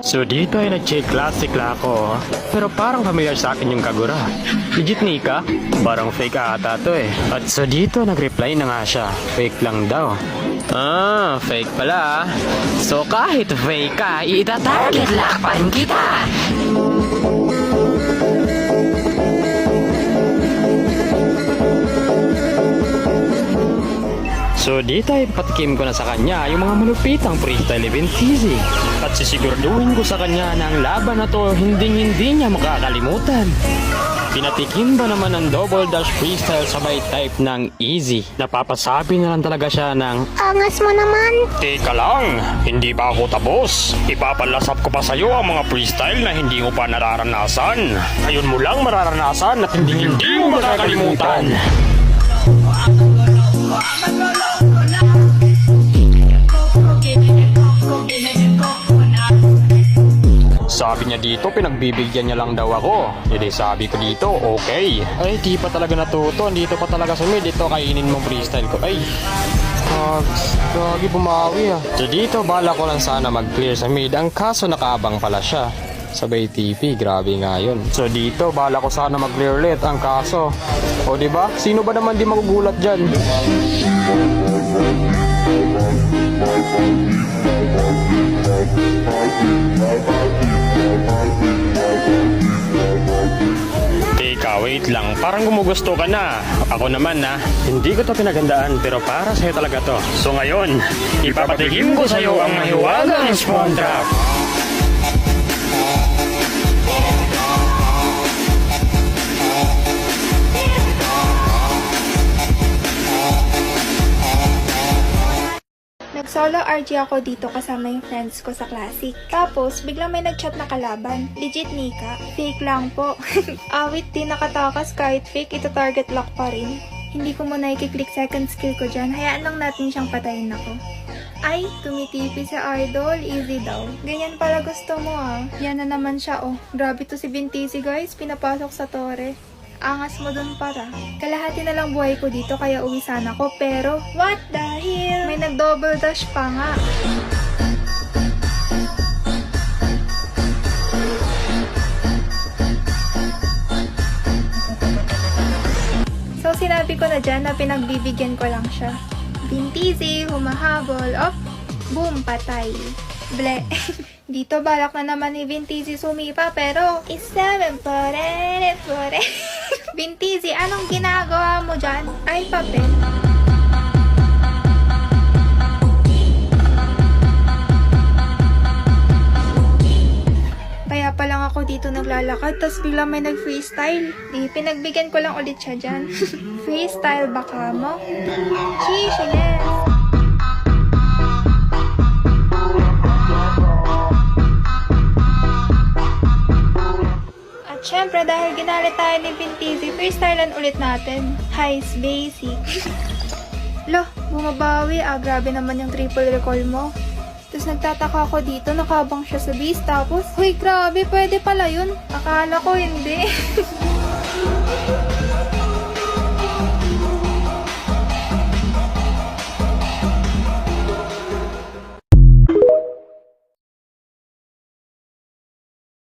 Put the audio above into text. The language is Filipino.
So dito ay nag-check classic la ako, pero parang familiar sa akin yung Kagura. Legit Nika? Parang fake ata to eh. At so dito nag-reply na nga siya, fake lang daw. Ah, fake pala ah. So kahit fake ka, itatarget lakpan kita. So dito ay patikim ko na sa kanya yung mga malupitang freestyle event easy. At sisiguraduhin ko sa kanya na ang laban na to hindi niya makakalimutan. Pinatikim ba naman ng double dash freestyle sabay type ng easy. Napapasabi na lang talaga siya ng Angas mo naman. Teka lang, hindi pa ako tapos. Ipapalasap ko pa sa'yo ang mga freestyle na hindi mo pa nararanasan. Ngayon mo lang mararanasan at hindi mo makakalimutan. Sabi niya dito, pinagbibigyan niya lang daw ako. Hindi sabi ko dito, okay. Ay, di pa talaga natuto. Dito pa talaga sa mid. Ito, kainin mong freestyle ko. Ay, gagi bumawi ah. So dito, bala ko lang sana mag-clear sa mid. Ang kaso nakaabang pala siya. Sabay TP, grabe nga yun. So dito, bala ko sana mag-clear ulit. Ang kaso, o diba? Sino ba naman di magugulat dyan? Teka, wait lang. Parang gumugusto ka na. Ako naman na, hindi ko to pinagandaan pero para sa'yo talaga to. So ngayon, ipapatikim ko sa'yo ang mahiwagang spawn trap. Nag-solo RG ako dito kasama yung friends ko sa Classic. Tapos, biglang may nag-chat na kalaban. Legit Nika? Fake lang po. Awit di nakatakas kahit fake, ito target lock pa rin. Hindi ko muna i-click second skill ko dyan. Hayaan lang natin siyang patayin ako. Ay, tumitipi sa idol. Easy daw. Ganyan pala gusto mo ah. Yan na naman siya oh. Grabe to si Bintisi guys. Pinapasok sa tore. Angas mo dun para. Kalahati na lang buhay ko dito kaya uwi sana ko. Pero, what the hell? May nag-double dash pa nga. So, sinabi ko na dyan na pinagbibigyan ko lang siya. Bintisi, humahabol. Op, boom, patay. Ble. Dito balak na naman ni Bintisi sumipa pero isabi pore. Bintisi, anong ginagawa mo dyan? Ay, papel. Kaya pa lang ako dito naglalakad, tas biglang may nag-freestyle. Di, pinagbigyan ko lang ulit siya dyan. Freestyle baka mo? Sheesh, yes. Siyempre, dahil ginalit tayo ni Bintisi, freestylean ulit natin. Heist basic. Lo, bumabawi. Grabe naman yung triple recall mo. Tapos nagtataka ako dito, nakabang siya sa base. Tapos, huy, grabe, pwede pala yun. Akala ko hindi.